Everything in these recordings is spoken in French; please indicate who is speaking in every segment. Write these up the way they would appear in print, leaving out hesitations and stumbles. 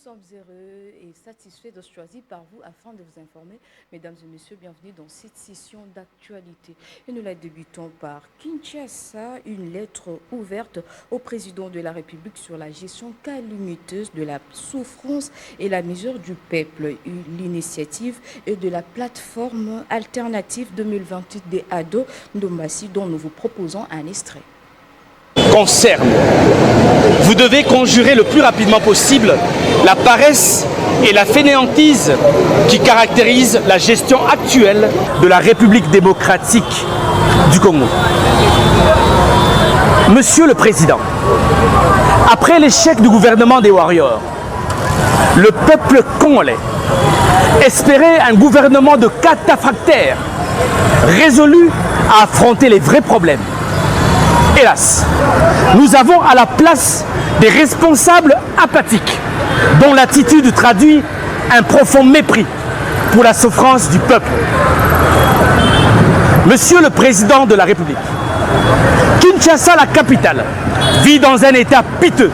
Speaker 1: sommes heureux et satisfaits de choisir par vous afin de vous informer. Mesdames et messieurs, bienvenue dans cette session d'actualité. Et nous la débutons par Kinshasa, une lettre ouverte au président de la République sur la gestion calamiteuse de la souffrance et la misère du peuple. L'initiative est de la plateforme alternative 2028 des ados Ndombassi dont nous vous proposons un extrait.
Speaker 2: Concerne. Vous devez conjurer le plus rapidement possible la paresse et la fainéantise qui caractérisent la gestion actuelle de la République démocratique du Congo. Monsieur le Président, après l'échec du gouvernement des Warriors, le peuple congolais espérait un gouvernement de cataphractaires, résolu à affronter les vrais problèmes. Hélas, nous avons à la place des responsables apathiques dont l'attitude traduit un profond mépris pour la souffrance du peuple. Monsieur le Président de la République, Kinshasa, la capitale, vit dans un état piteux.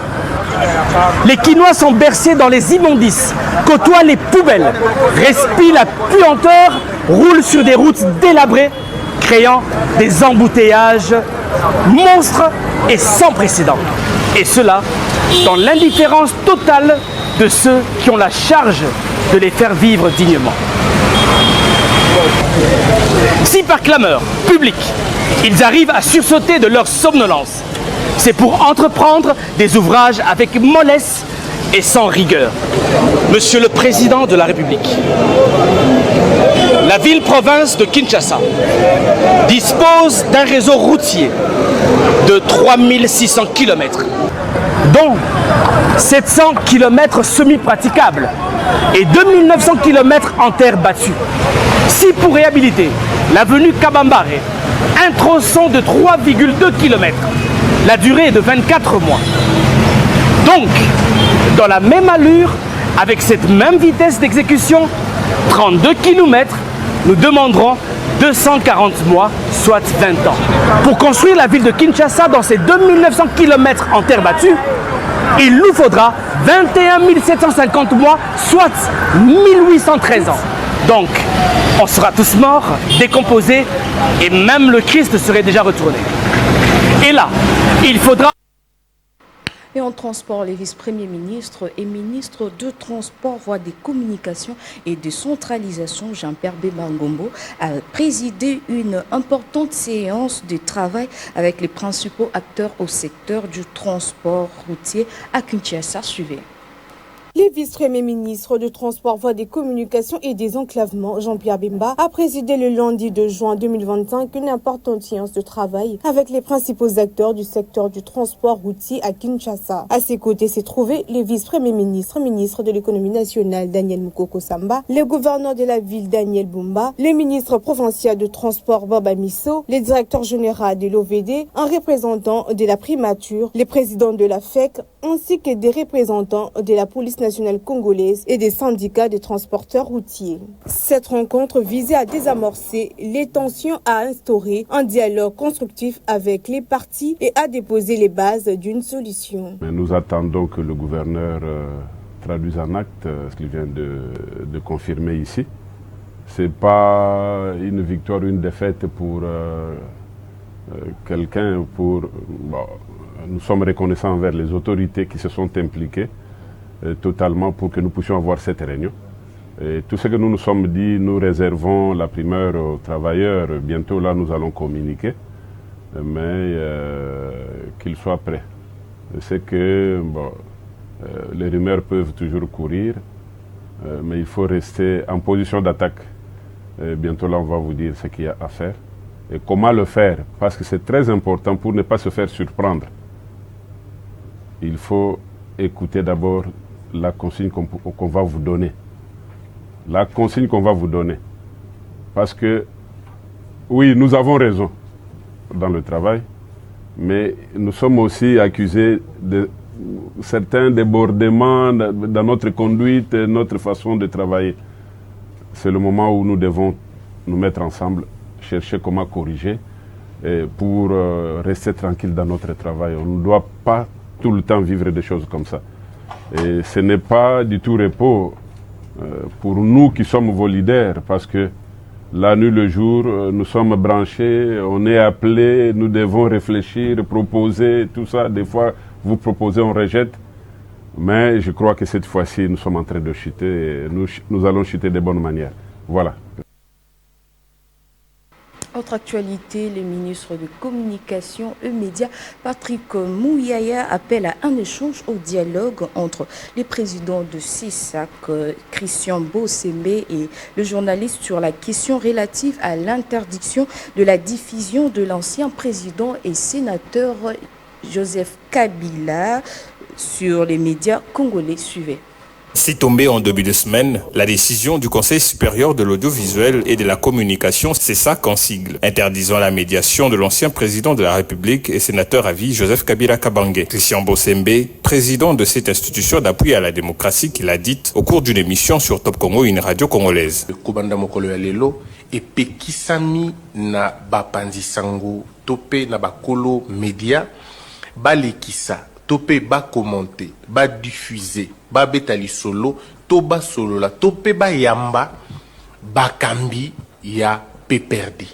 Speaker 2: Les Kinois sont bercés dans les immondices, côtoient les poubelles, respirent la puanteur, roulent sur des routes délabrées, créant des embouteillages monstres et sans précédent. Et cela dans l'indifférence totale de ceux qui ont la charge de les faire vivre dignement. Si par clameur publique, ils arrivent à sursauter de leur somnolence, c'est pour entreprendre des ouvrages avec mollesse et sans rigueur. Monsieur le Président de la République, la ville-province de Kinshasa dispose d'un réseau routier de 3600 km, dont 700 km semi-praticables et 2900 km en terre battue. Si pour réhabiliter l'avenue Kabambare, un tronçon de 3,2 km, la durée est de 24 mois. Donc, dans la même allure, avec cette même vitesse d'exécution, 32 km, nous demanderons 240 mois, soit 20 ans. Pour construire la ville de Kinshasa dans ces 2900 km en terre battue, il nous faudra 21 750 mois, soit 1813 ans. Donc, on sera tous morts, décomposés, et même le Christ serait déjà retourné. Et là, il faudra...
Speaker 1: Et en transport, les vice-premiers ministres et ministres de Transport, Voies des Communications et de Centralisation, Jean-Pierre Bemba Ngombo, a présidé une importante séance de travail avec les principaux acteurs au secteur du transport routier à Kinshasa. Suivez.
Speaker 3: Les vice-premiers ministres de Transport, Voies des Communications et des Enclavements, Jean-Pierre Bemba, a présidé le lundi 2 juin 2025 une importante séance de travail avec les principaux acteurs du secteur du transport routier à Kinshasa. À ses côtés s'est trouvé les vice-premiers ministres, ministre de l'économie nationale Daniel Mukoko Samba, le gouverneur de la ville Daniel Bumba, le ministre provincial de transport Baba Misso, le directeur général de l'OVD, un représentant de la primature, le président de la FEC, ainsi que des représentants de la police nationale congolaise et des syndicats de transporteurs routiers. Cette rencontre visait à désamorcer les tensions, à instaurer un dialogue constructif avec les parties et à déposer les bases d'une solution.
Speaker 4: Nous attendons que le gouverneur traduise en acte ce qu'il vient de confirmer ici. Ce n'est pas une victoire ou une défaite pour quelqu'un, nous sommes reconnaissants envers les autorités qui se sont impliquées totalement pour que nous puissions avoir cette réunion. Et tout ce que nous nous sommes dit, nous réservons la primeur aux travailleurs. Bientôt là, nous allons communiquer, mais qu'ils soient prêts. Je sais que les rumeurs peuvent toujours courir, mais il faut rester en position d'attaque. Bientôt là, on va vous dire ce qu'il y a à faire et comment le faire, parce que c'est très important pour ne pas se faire surprendre. Il faut écouter d'abord la consigne qu'on va vous donner. La consigne qu'on va vous donner. Parce que, oui, nous avons raison dans le travail, mais nous sommes aussi accusés de certains débordements dans notre conduite, notre façon de travailler. C'est le moment où nous devons nous mettre ensemble, chercher comment corriger pour rester tranquille dans notre travail. On ne doit pas tout le temps vivre des choses comme ça. Et ce n'est pas du tout repos pour nous qui sommes vos leaders, parce que la nuit, le jour, nous sommes branchés, on est appelés, nous devons réfléchir, proposer, tout ça. Des fois, vous proposez, on rejette. Mais je crois que cette fois-ci, nous sommes en train de chuter et nous allons chuter de bonne manière. Voilà.
Speaker 1: Autre actualité, le ministre de Communication et Médias, Patrick Mouyaya, appelle à un échange au dialogue entre les présidents de CISAC, Christian Bossembe, et le journaliste sur la question relative à l'interdiction de la diffusion de l'ancien président et sénateur Joseph Kabila sur les médias congolais. Suivez.
Speaker 5: C'est tombé en début de semaine la décision du Conseil supérieur de l'audiovisuel et de la communication, c'est ça qu'en sigle, interdisant la médiation de l'ancien président de la République et sénateur à vie Joseph Kabila Kabange. Christian Bossembe, président de cette institution d'appui à la démocratie, qu'il a dit au cours d'une émission sur Top Congo, une radio congolaise.
Speaker 6: Kubanda mokolo ya lelo epekisami na bapanzisango tope na bakolo media balekisa topé ba commenter, ba diffuser, ba betali solo, to ba solo la, topé ba yamba, ba kambi ya peperdi.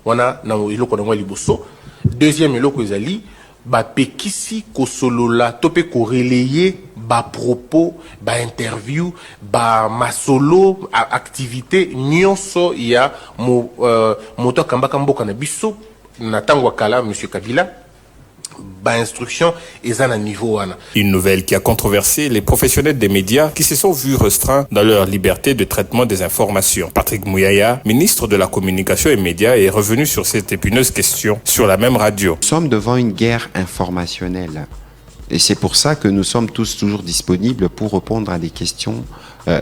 Speaker 6: Wana na iloko na liboso. Deuxième iloko ezali ba pekisi ko solo la, topé ko relayer ba propos, ba interview, ba masolo activité nyonso ya moto kamba kamboka na biso na tangwa kala monsieur Kabila. Instruction et à niveau.
Speaker 5: Une nouvelle qui a controversé les professionnels des médias qui se sont vus restreints dans leur liberté de traitement des informations. Patrick Mouyaya, ministre de la Communication et Médias, est revenu sur cette épineuse question sur la même radio.
Speaker 7: Nous sommes devant une guerre informationnelle. Et c'est pour ça que nous sommes tous toujours disponibles pour répondre à des questions,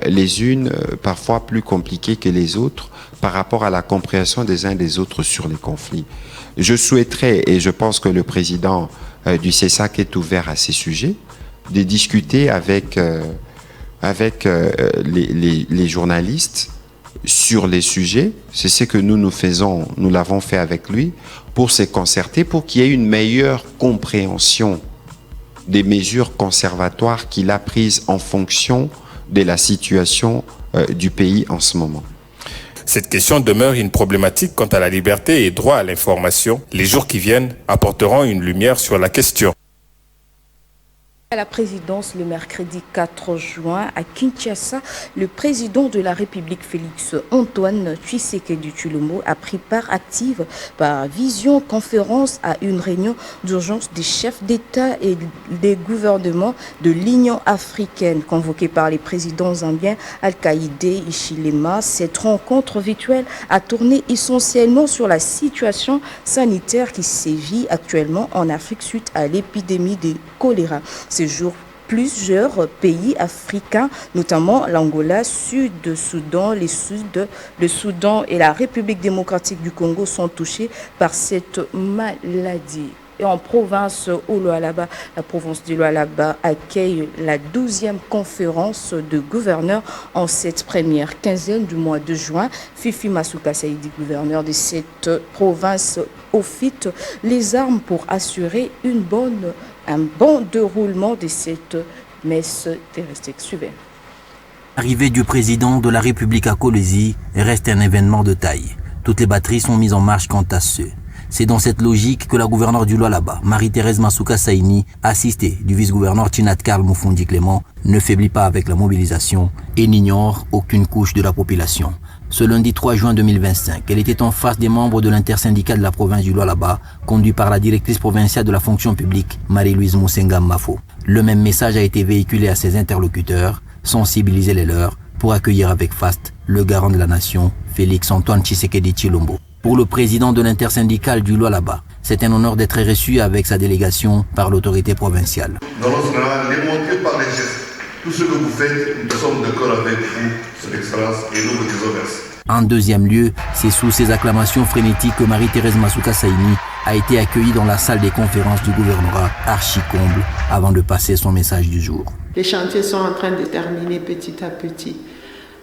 Speaker 7: les unes parfois plus compliquées que les autres, par rapport à la compréhension des uns des autres sur les conflits. Je souhaiterais, et je pense que le président du CESAC est ouvert à ces sujets, de discuter avec les journalistes sur les sujets. C'est ce que nous faisons, nous l'avons fait avec lui, pour se concerter, pour qu'il y ait une meilleure compréhension des mesures conservatoires qu'il a prises en fonction de la situation du pays en ce moment.
Speaker 5: Cette question demeure une problématique quant à la liberté et droit à l'information. Les jours qui viennent apporteront une lumière sur la question.
Speaker 1: À la présidence le mercredi 4 juin à Kinshasa, le président de la République Félix Antoine Tshisekedi Tshilombo a pris part active par visioconférence à une réunion d'urgence des chefs d'État et des gouvernements de l'Union africaine convoquée par les présidents zambiens Al-Qaïdé et Chilema. Cette rencontre virtuelle a tourné essentiellement sur la situation sanitaire qui sévit actuellement en Afrique suite à l'épidémie de choléra. Ces jours, plusieurs pays africains, notamment l'Angola, Sud-Soudan, le Soudan et la République démocratique du Congo sont touchés par cette maladie. Et en province Olualaba, la province du Lualaba accueille la 12e conférence de gouverneurs en cette première quinzaine du mois de juin. Fifi Masuka Saïdi, gouverneur de cette province, offite les armes pour assurer un bon déroulement de cette messe terrestre. Suivez.
Speaker 8: L'arrivée du président de la République à Kolwezi reste un événement de taille. Toutes les batteries sont mises en marche quant à ce. C'est dans cette logique que la gouverneure du Lualaba, Marie-Thérèse Masuka Saini, assistée du vice-gouverneur Tinat Karl Moufondi Clément, ne faiblit pas avec la mobilisation et n'ignore aucune couche de la population. Ce lundi 3 juin 2025, elle était en face des membres de l'intersyndicat de la province du Lualaba, conduit par la directrice provinciale de la fonction publique, Marie-Louise Moussenga Mafo. Le même message a été véhiculé à ses interlocuteurs, sensibiliser les leurs pour accueillir avec faste le garant de la nation, Félix Antoine Tshisekedi Tshilombo. Pour le président de l'intersyndicale du Lualaba, c'est un honneur d'être reçu avec sa délégation par l'autorité provinciale.
Speaker 9: Nous allons démontrer par les gestes. Tout ce que vous faites, nous sommes d'accord avec vous, Son Excellence, et nous vous disons merci.
Speaker 8: En deuxième lieu, c'est sous ces acclamations frénétiques que Marie-Thérèse Masuka Saini a été accueillie dans la salle des conférences du gouvernorat archi-comble avant de passer son message du jour.
Speaker 10: Les chantiers sont en train de terminer petit à petit.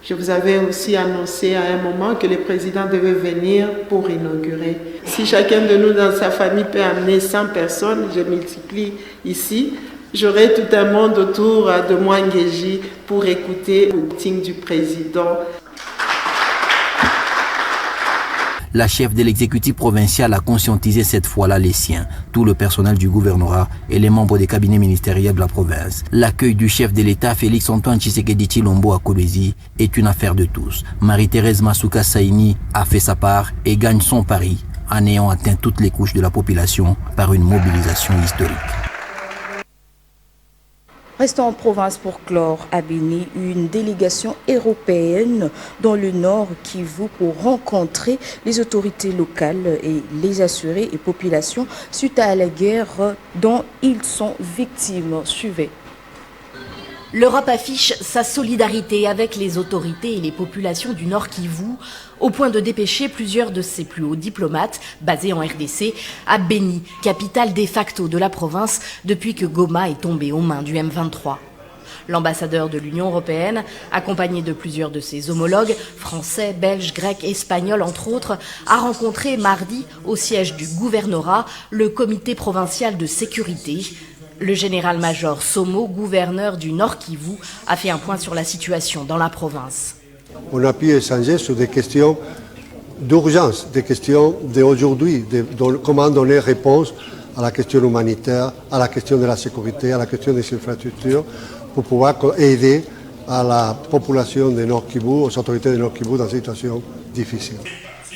Speaker 10: Je vous avais aussi annoncé à un moment que le président devait venir pour inaugurer. Si chacun de nous dans sa famille peut amener 100 personnes, je multiplie ici J'aurai tout un monde autour de Mwangeji pour écouter le meeting du président.
Speaker 8: La chef de l'exécutif provincial a conscientisé cette fois-là les siens, tout le personnel du gouvernorat et les membres des cabinets ministériels de la province. L'accueil du chef de l'État, Félix-Antoine Tshisekedi Tshilombo à Kolwezi, est une affaire de tous. Marie-Thérèse Masuka Saini a fait sa part et gagne son pari en ayant atteint toutes les couches de la population par une mobilisation historique.
Speaker 1: Restons en province pour clore à Béni, une délégation européenne dans le Nord Kivu pour rencontrer les autorités locales et les assurés et populations suite à la guerre dont ils sont victimes. Suivez.
Speaker 11: L'Europe affiche sa solidarité avec les autorités et les populations du Nord Kivu, au point de dépêcher plusieurs de ses plus hauts diplomates, basés en RDC, à Béni, capitale de facto de la province, depuis que Goma est tombé aux mains du M23. L'ambassadeur de l'Union européenne, accompagné de plusieurs de ses homologues, français, belges, grecs, espagnols entre autres, a rencontré mardi, au siège du gouvernorat, le comité provincial de sécurité. Le général-major Somo, gouverneur du Nord Kivu, a fait un point sur la situation dans la province.
Speaker 12: On a pu échanger sur des questions d'urgence, des questions d'aujourd'hui, comment donner réponse à la question humanitaire, à la question de la sécurité, à la question des infrastructures, pour pouvoir aider à la population de Nord Kivu, aux autorités de Nord Kivu dans une situation difficile.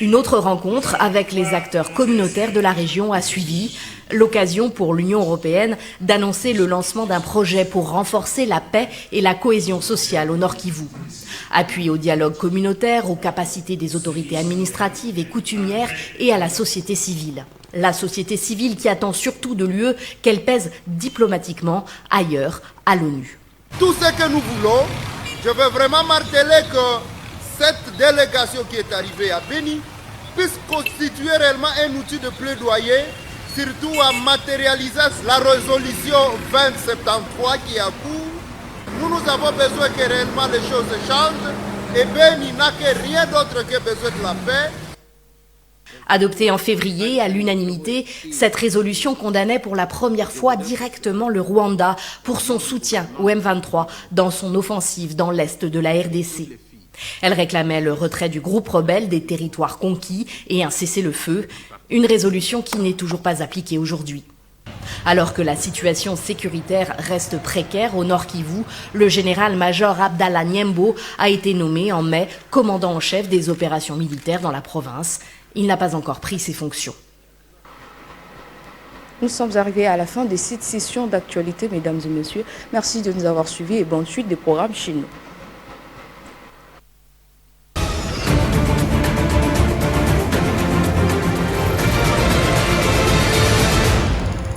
Speaker 11: Une autre rencontre avec les acteurs communautaires de la région a suivi, l'occasion pour l'Union européenne d'annoncer le lancement d'un projet pour renforcer la paix et la cohésion sociale au Nord Kivu. Appui au dialogue communautaire, aux capacités des autorités administratives et coutumières et à la société civile. La société civile qui attend surtout de l'UE qu'elle pèse diplomatiquement ailleurs, à l'ONU.
Speaker 13: Tout ce que nous voulons, je veux vraiment marteler que cette délégation qui est arrivée à Béni puisse constituer réellement un outil de plaidoyer, surtout à matérialiser la résolution 2073 qui est à court. Nous avons besoin que réellement les choses changent et Béni n'a que rien d'autre que besoin de la paix.
Speaker 11: Adoptée en février à l'unanimité, cette résolution condamnait pour la première fois directement le Rwanda pour son soutien au M23 dans son offensive dans l'est de la RDC. Elle réclamait le retrait du groupe rebelle des territoires conquis et un cessez-le-feu, une résolution qui n'est toujours pas appliquée aujourd'hui. Alors que la situation sécuritaire reste précaire au Nord Kivu, le général-major Abdallah Nyembo a été nommé en mai commandant en chef des opérations militaires dans la province. Il n'a pas encore pris ses fonctions.
Speaker 1: Nous sommes arrivés à la fin de cette session d'actualité, mesdames et messieurs. Merci de nous avoir suivis et bonne suite des programmes chez nous.